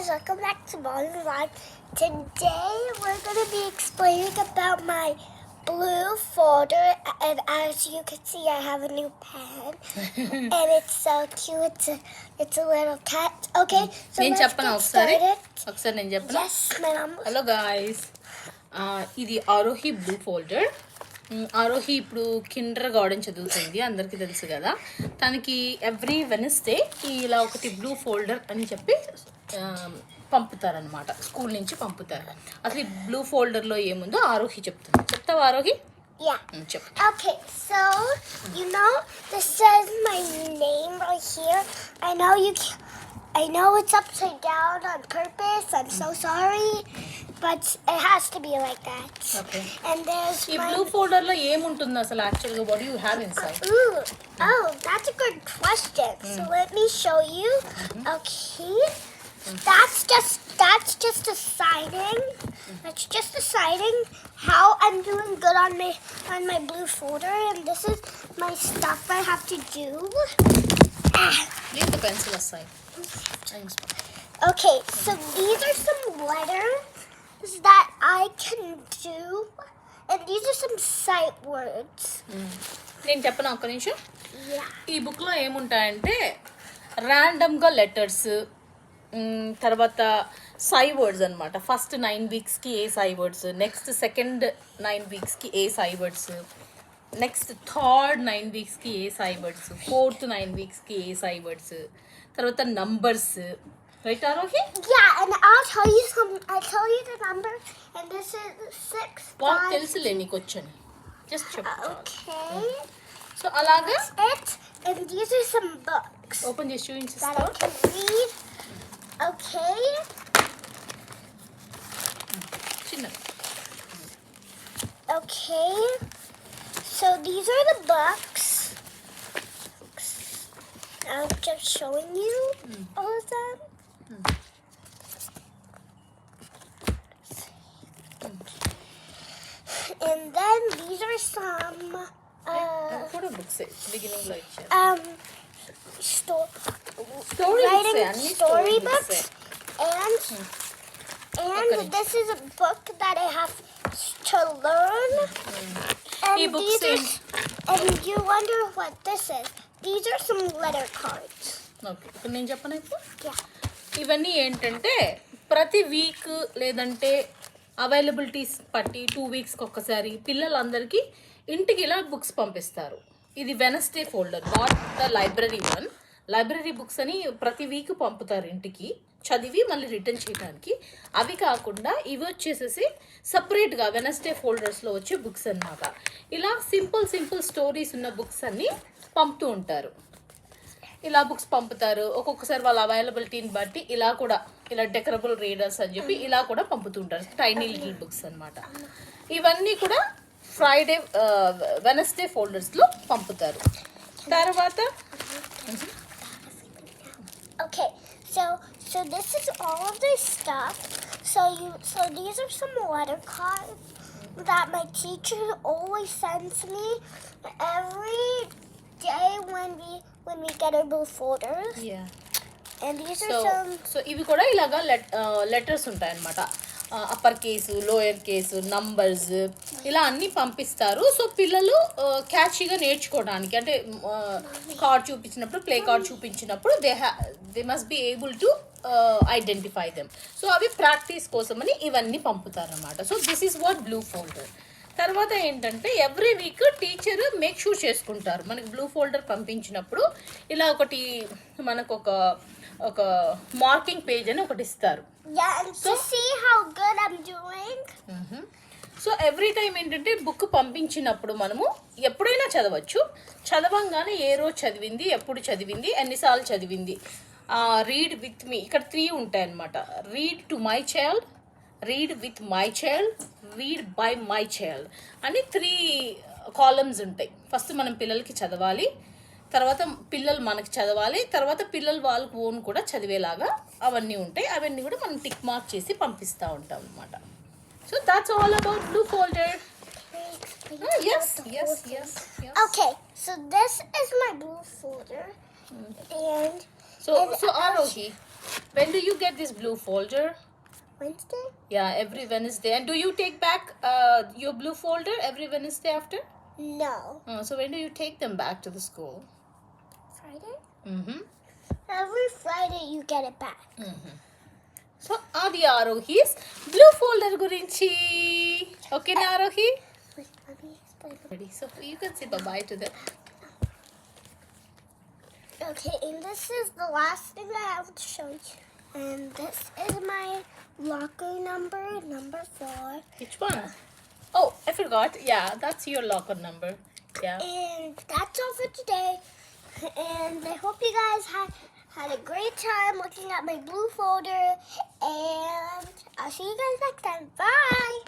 guys, welcome back to Modern Life. Today we're going to be explaining about my blue folder, and as you can see I have a new pen and it's so cute. It's a little cat. Okay, so let's get started. Yes, ma'am. Hello guys, ఇది Aarohi blue folder. Aarohi ఇప్పుడు Kinder garden చదువుతుంది, అందరికీ తెలుసు కదా. తనకి every Wednesday ఇలా ఒకటి blue folder అని చెప్పి పంపుతారనమాట, స్కూల్ నుంచి పంపుతారు. అసలు ఈ బ్లూ ఫోల్డర్లో ఏముందో ఆరోహి చెప్తుంది. చెప్తావా Aarohi? Yeah. Okay, so you know this says my name right here. I know it's upside down on purpose. I'm so sorry, but it has to be like that. Okay. And there's ఈ blue folder లో ఏముంటుంది అసలు actual గా? What you have inside? Oh, that's a good question. So let me show you. Okay. That's just deciding. That's just deciding how I'm doing good on my blue folder, and this is my stuff I have to do. Leave the pencil aside. Okay, so these are some letters that I can do, and these are some sight words. నేను చెప్పనా ఒక్క నిమిషం? Yeah. ఈ book లో ఏముంటాయంటే random గా letters, తర్వాత సై words అనమాట. First 9 వీక్స్కి ఏ సై words, next second 9 వీక్స్కి ఏ సై words, next third 9 వీక్స్కి ఏ సై words, fourth 9 వీక్స్కి ఏ సై words, తర్వాత numbers. Right Aarohi? Yeah, and I'll tell you the number, and this is 6, 5. తెలుసులే నీకు వచ్చని, జస్ట్ చెప్పు. Okay. సో అలాగా It, and these are some books open చేసి that I చూపించేస్తావు. can read. Okay. చిన్న Okay. So these are the books. I'm just showing you all of them. And then these are some కూడా books beginning లో ఇచ్చారు. Story writing books, అన్ని story story books, books. and this is a book that I have to learn. And ఈ books and you wonder what this is. These are some letter cards. Okay, ఇప్పుడు నేను చెప్పను ఇప్పుడు. Yeah. ఇవన్నీ ఏంటంటే ప్రతి week లేదంటే అవైలబిలిటీస్ బట్టి 2 వీక్స్కి ఒక్కసారి పిల్లలందరికీ ఇంటికి ఇలా బుక్స్ పంపిస్తారు. ఇది Wednesday folder, not the library one. Library books అని ప్రతి వీక్ పంపుతారు ఇంటికి, చదివి మళ్ళీ రిటర్న్ చేయడానికి. అవి కాకుండా ఇవి వచ్చేసేసి సపరేట్గా వెనస్డే ఫోల్డర్స్లో వచ్చే బుక్స్ అన్నమాట. ఇలా సింపుల్ స్టోరీస్ ఉన్న బుక్స్ అన్నీ పంపుతూ ఉంటారు. ఇలా బుక్స్ పంపుతారు. ఒక్కొక్కసారి వాళ్ళ అవైలబిలిటీని బట్టి ఇలా కూడా ఇలా డెకరబుల్ రీడర్స్ అని చెప్పి ఇలా కూడా పంపుతూ ఉంటారు, టైనీ లిటిల్ బుక్స్ అన్నమాట. ఇవన్నీ కూడా ఫ్రైడే వెనస్డే ఫోల్డర్స్లో పంపుతారు. తర్వాత Okay, so this is all of this stuff. So these are some letter cards that my teacher always sends me every day when we get our blue folders. Yeah. And these are some. So ఇవి కూడా ఇలాగా letters ఉంటాయన్నమాట. Upper case, lower case, numbers ఇలా అన్నీ పంపిస్తారు. So పిల్లలు క్యాచీగా నేర్చుకోవడానికి, అంటే కార్డ్ చూపించినప్పుడు, ప్లే కార్డ్ చూపించినప్పుడు they must be able to identify them. So అవి ప్రాక్టీస్ కోసమని ఇవన్నీ పంపుతారన్నమాట. So this is what blue folder. తర్వాత ఏంటంటే every week teacher make sure చేసుకుంటారు, మనకి బ్లూ ఫోల్డర్ పంపించినప్పుడు ఇలా ఒకటి మనకు ఒక మార్కింగ్ పేజ్ అని ఒకటి ఇస్తారు. Yeah, and to see how good I'm doing. So every time ఏంటంటే బుక్ పంపించినప్పుడు మనము ఎప్పుడైనా చదవచ్చు. చదవంగానే ఏ రోజు చదివింది, ఎప్పుడు చదివింది, ఎన్నిసార్లు చదివింది. రీడ్ విత్ మీ, ఇక్కడ 3 ఉంటాయన్నమాట. Read to my child, read with my child, read by my child అని 3 కాలమ్స్ ఉంటాయి. ఫస్ట్ మనం పిల్లలకి చదవాలి, తర్వాత పిల్లలు మనకి చదవాలి, తర్వాత పిల్లలు వాళ్ళకి ఓన్ కూడా చదివేలాగా అవన్నీ ఉంటాయి. అవన్నీ కూడా మనం టిక్ మార్క్ చేసి పంపిస్తూ ఉంటాం అన్నమాట. So that's all about blue folder. Yes. Okay, so this is my blue folder. And So Arohi, When do you get this blue folder? Wednesday? Yeah, every Wednesday. And do you take back your blue folder every Wednesday after? No. So when do you take them back to the school? Friday? Mm-hmm. Every Friday you get it back. So అది ఆరోహిస్ blue folder గురించి ఓకేనా Aarohi Wait, let me explain. So you can say by to them Okay, and this is the last thing I have to show you. And this is my locker number 4. Which one oh I forgot yeah that's your locker number yeah And that's all for today. And I hope you guys had a great time looking at my blue folder. And I'll see you guys next time. Bye!